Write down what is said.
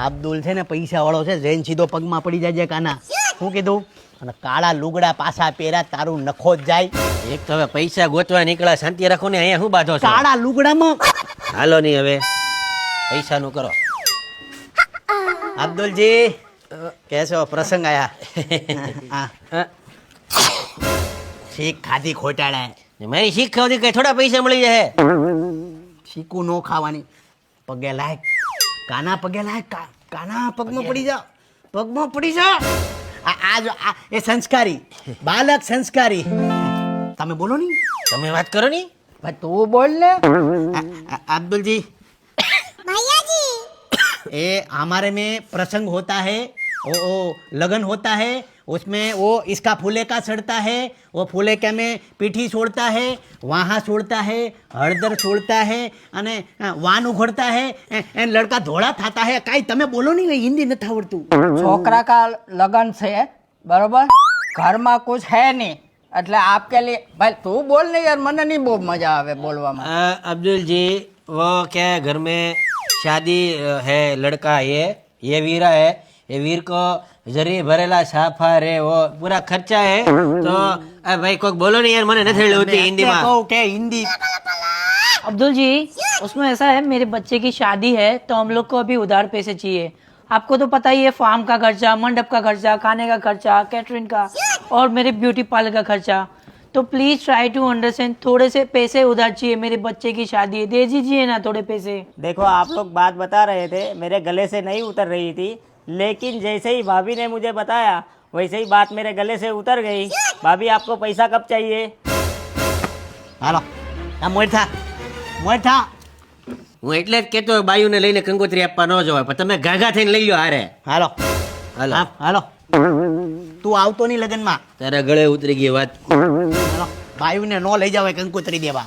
અબ્દુલ છે ને પૈસા વાળો છે, જૈન સીધો પગમાં પડી જાય કાના. શું કીધું? અને કાળા લુગડા પાછા પહેર્યા તારું નખો જ જાય. એક તો હવે પૈસા ગોતવા નીકળ્યા, શાંતિ રાખો ને. અહીંયા શું બાંધો છો? કાળા લુગડામાં હાલો નહીં હવે, પૈસાનું કરો. અબ્દુલજી કેસો પ્રસંગ આયા? શીખ ખાધી ખોટાડા. મારી શીખ ખાવાથી કઈ થોડા પૈસા મળી જાય? શીખું નો ખાવાની. પગે લાયક કાના, પગે લાયક કાના, પગમાં પડી જાઓ, પગમાં પડી જાઓ. આ જો એ સંસ્કારી બાલક, સંસ્કારી. તમે બોલો નહીં, તમે વાત કરો ની. ભાઈ તું બોલ ને. अब्दुल जी भैया जी ये हमारे में प्रसंग होता है, वो लगन होता है, उसमें वो इसका फूले का चढ़ता है, वो फूले का में पीठी छोड़ता है, वहाँ छोड़ता है, हळદર छोड़ता है અને વાન ઉઘડતા है, एन लड़का धोड़ा थाता है. काई તમે બોલો નહીં, હિન્દી નથી આવડતું. छोकरा का लगन से बरोबर, घर में कुछ है नहीं, એટલે आपके लिए भाई तू बोल नहीं यार, મને नहीं बहुत मजा आवे बोलવામાં. अब्दुल जी वो क्या घर में शादी है, लड़का ये वीरा है, ये वीर को जरिए भरेला साफा रे वो पूरा खर्चा है. तो भाई कोई बोलो नहीं यार, मैंने नहीं होती हिंदी में. કહો કે હિન્દી. अब्दुल जी उसमें ऐसा है, मेरे बच्चे की शादी है तो हम लोग को अभी उधार पैसे चाहिए. आपको तो पता ही है, फार्म का खर्चा, मंडप का खर्चा, खाने का खर्चा, कैटरिंग का और मेरे ब्यूटी पार्लर का खर्चा. तो प्लीज ट्राई टू अंडरस्टैंड, थोड़े से पैसे उधार चाहिए, मेरे बच्चे की शादी है, दे दीजिए ना थोड़े पैसे. देखो आप लोग बात बता रहे थे, मेरे गले से नहीं उतर रही थी, लेकिन जैसे ही भाभी ने मुझे बताया वैसे ही बात मेरे गले से उतर गई. भाभी आपको पैसा कब चाहिए? હાલો આ મોઠા મોઠા. હું એટલે જ કેતો બાયુને લઈને કંકોત્રી આપવા ન જવાય, પણ તમે ગાગા થઈને લઈ લો હારે. હાલો હાલો. હાલો તું આવતો નહીં લગનમાં. તારા ગળે ઉતરી ગઈ વાત. હાલો બાયુને નો લઈ જાવ કંકોત્રી દેવા.